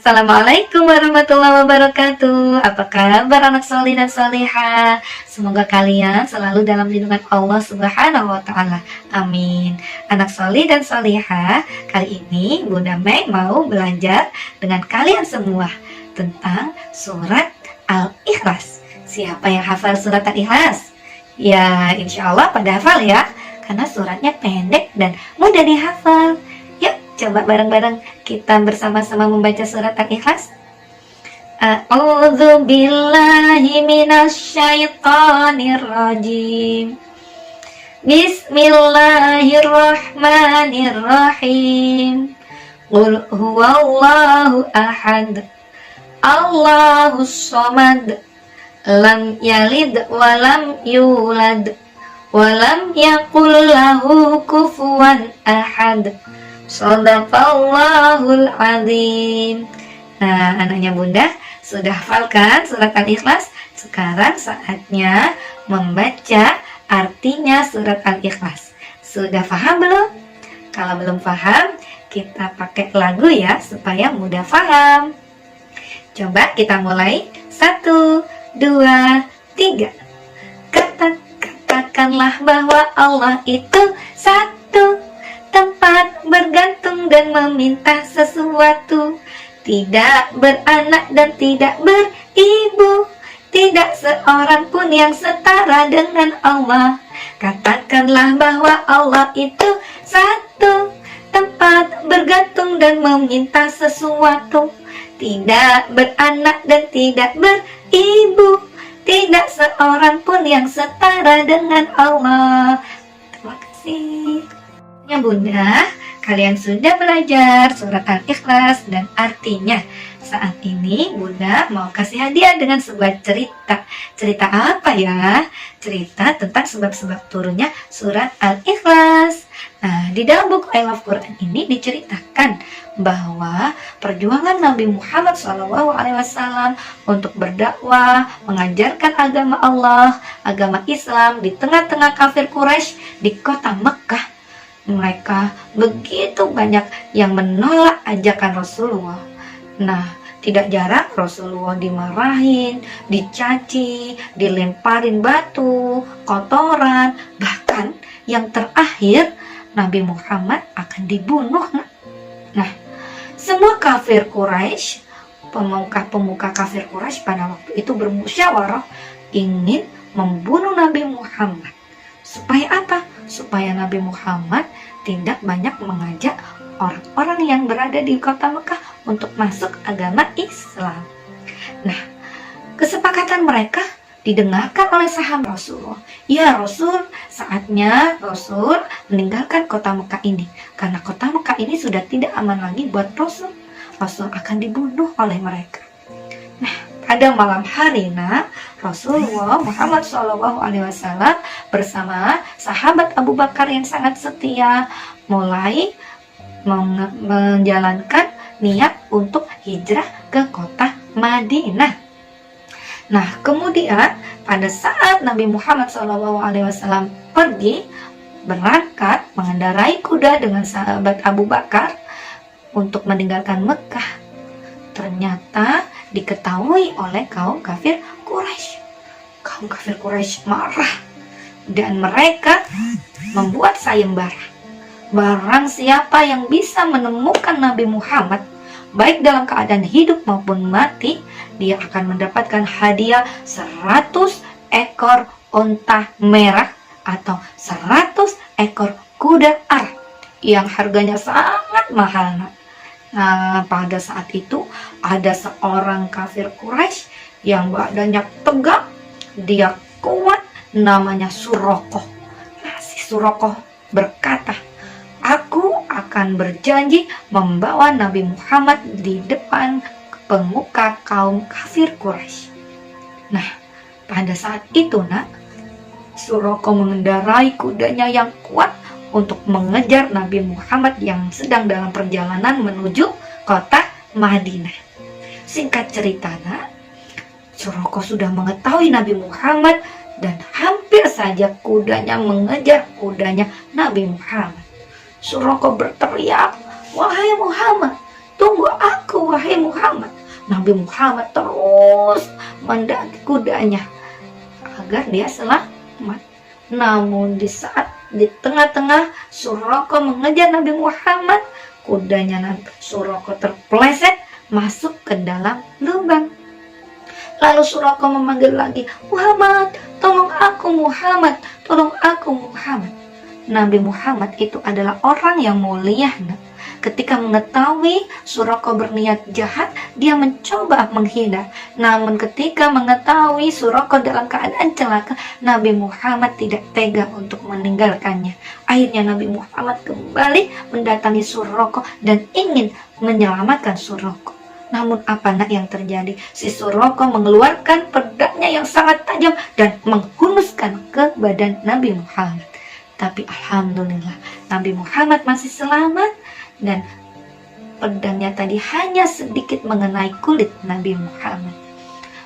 Assalamualaikum warahmatullahi wabarakatuh. Apa kabar anak solih dan soleha? Semoga kalian selalu dalam lindungan Allah Subhanahu wa Ta'ala. Amin. Anak solih dan soleha, kali ini Bunda Mei mau belajar dengan kalian semua tentang surat Al-Ikhlas. Siapa yang hafal surat Al-Ikhlas? Ya, insya Allah pada hafal ya, karena suratnya pendek dan mudah dihafal. Coba bareng-bareng kita bersama-sama membaca surat Al-Ikhlas. A'udzu billahi minasyaitonir rajim. Bismillahirrahmanirrahim. Qul huwallahu ahad. Allahus shomad. Lam yalid wa lam yulad. Wa lam yakul lahu kufuwan ahad. Shadaqallahul azim. Nah, anaknya Bunda sudah hafalkan surat Al-Ikhlas? Sekarang saatnya membaca artinya surat Al-Ikhlas. Sudah paham belum? Kalau belum paham, kita pakai lagu ya supaya mudah paham. Coba kita mulai. 1, 2, 3. Katakanlah bahwa Allah itu satu, tempat bergantung dan meminta sesuatu, tidak beranak dan tidak beribu, tidak seorang pun yang setara dengan Allah. Katakanlah bahwa Allah itu satu, tempat bergantung dan meminta sesuatu, tidak beranak dan tidak beribu, tidak seorang pun yang setara dengan Allah. Terima kasih. Ya Bunda, kalian sudah belajar surat Al-Ikhlas dan artinya. Saat ini Bunda mau kasih hadiah dengan sebuah cerita. Cerita apa ya? Cerita tentang sebab-sebab turunnya surat Al-Ikhlas. Nah, di dalam buku I Love Quran ini diceritakan bahwa perjuangan Nabi Muhammad SAW untuk berdakwah, mengajarkan agama Allah, agama Islam di tengah-tengah kafir Quraisy di kota Mekah. Mereka begitu banyak yang menolak ajakan Rasulullah. Nah, tidak jarang Rasulullah dimarahin, dicaci, dilemparin batu, kotoran, bahkan yang terakhir Nabi Muhammad akan dibunuh. Nah, semua kafir Quraisy, pemuka kafir Quraisy pada waktu itu bermusyawarah ingin membunuh Nabi Muhammad. Supaya apa? Supaya Nabi Muhammad tidak banyak mengajak orang-orang yang berada di kota Mekah untuk masuk agama Islam. Nah, kesepakatan mereka didengarkan oleh sahabat Rasulullah. Ya Rasul, saatnya Rasul meninggalkan kota Mekah ini, karena kota Mekah ini sudah tidak aman lagi buat Rasul. Rasul akan dibunuh oleh mereka. Nah, pada malam hari Rasulullah Muhammad SAW bersama sahabat Abu Bakar yang sangat setia mulai menjalankan niat untuk hijrah ke kota Madinah. Nah, kemudian pada saat Nabi Muhammad SAW pergi berangkat mengendarai kuda dengan sahabat Abu Bakar untuk meninggalkan Mekah, ternyata diketahui oleh kaum kafir Quraisy. Kaum kafir Quraisy marah dan mereka membuat sayembara. Barang siapa yang bisa menemukan Nabi Muhammad baik dalam keadaan hidup maupun mati, dia akan mendapatkan hadiah 100 ekor unta merah atau 100 ekor kuda Arab yang harganya sangat mahal. Nah, pada saat itu ada seorang kafir Quraisy yang badannya tegap, dia kuat, namanya Suraqah. Nah, si Suraqah berkata, aku akan berjanji membawa Nabi Muhammad di depan pemuka kaum kafir Quraisy. Nah, pada saat itu Suraqah mengendarai kudanya yang kuat untuk mengejar Nabi Muhammad yang sedang dalam perjalanan menuju kota Madinah. Singkat cerita, Suraqah sudah mengetahui Nabi Muhammad dan hampir saja kudanya mengejar kudanya Nabi Muhammad. Suraqah berteriak, wahai Muhammad, tunggu aku wahai Muhammad. Nabi Muhammad terus mendaki kudanya agar dia selamat. Namun di saat di tengah-tengah Suraka mengejar Nabi Muhammad, kudanya Nabi Suraka terpeleset masuk ke dalam lubang. Lalu Suraka memanggil lagi, Muhammad, tolong aku Muhammad, tolong aku Muhammad. Nabi Muhammad itu adalah orang yang mulia. Ketika mengetahui Suraka berniat jahat, dia mencoba menghindar. Namun ketika mengetahui Suraka dalam keadaan celaka, Nabi Muhammad tidak tega untuk meninggalkannya. Akhirnya Nabi Muhammad kembali mendatangi Suraka dan ingin menyelamatkan Suraka. Namun apa yang terjadi? Si Suraka mengeluarkan pedangnya yang sangat tajam dan menghunuskan ke badan Nabi Muhammad. Tapi alhamdulillah Nabi Muhammad masih selamat dan pedangnya tadi hanya sedikit mengenai kulit Nabi Muhammad.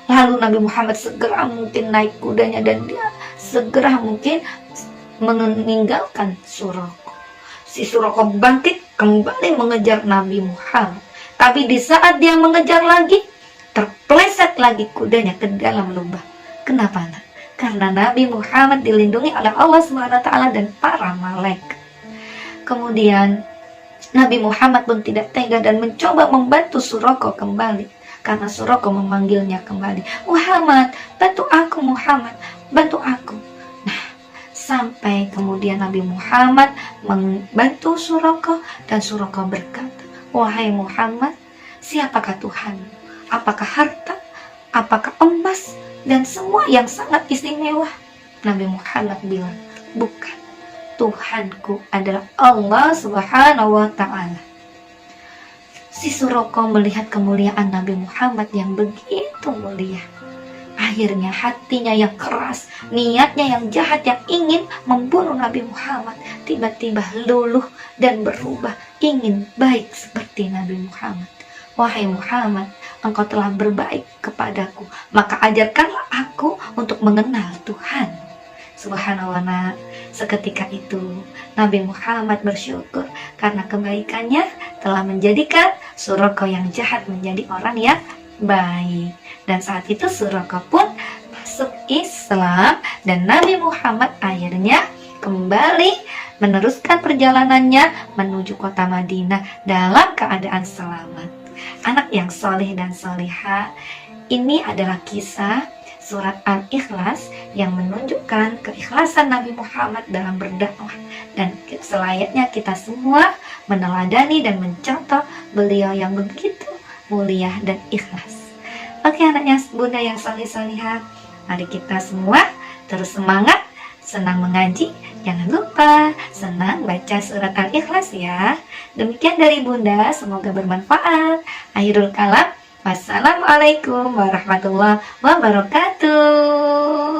Lalu Nabi Muhammad segera mungkin naik kudanya dan dia segera mungkin meninggalkan Suraka. Si Suraka bangkit kembali mengejar Nabi Muhammad. Tapi di saat dia mengejar lagi, terpeleset lagi kudanya ke dalam lubang. Kenapa? Karena Nabi Muhammad dilindungi oleh Allah SWT dan para malaikat. Kemudian Nabi Muhammad pun tidak tega dan mencoba membantu Suraka kembali. Karena Suraka memanggilnya kembali, Muhammad, bantu aku Muhammad, bantu aku. Nah, sampai kemudian Nabi Muhammad membantu Suraka dan Suraka berkata, wahai Muhammad, siapakah Tuhan? Apakah harta? Apakah emas? Dan semua yang sangat istimewa? Nabi Muhammad bilang, bukan. Tuhanku adalah Allah Subhanahu wa Ta'ala. Si Suraka melihat kemuliaan Nabi Muhammad yang begitu mulia. Akhirnya hatinya yang keras, niatnya yang jahat yang ingin membunuh Nabi Muhammad, tiba-tiba luluh dan berubah ingin baik seperti Nabi Muhammad. Wahai Muhammad, engkau telah berbaik kepadaku, maka ajarkanlah aku untuk mengenal Tuhan. Subhanallah. Seketika itu Nabi Muhammad bersyukur karena kebaikannya telah menjadikan Suraka yang jahat menjadi orang yang baik. Dan saat itu Suraka pun masuk Islam dan Nabi Muhammad akhirnya kembali meneruskan perjalanannya menuju kota Madinah dalam keadaan selamat. Anak yang soleh dan soleha, ini adalah kisah surat Al-Ikhlas yang menunjukkan keikhlasan Nabi Muhammad dalam berdakwah, dan selayaknya kita semua meneladani dan mencontoh beliau yang begitu mulia dan ikhlas. Oke anaknya bunda yang soleh-solehah, mari kita semua terus semangat, senang mengaji, jangan lupa senang baca surat Al-Ikhlas ya. Demikian dari bunda, semoga bermanfaat. Akhirul kalam, wassalamualaikum warahmatullahi wabarakatuh.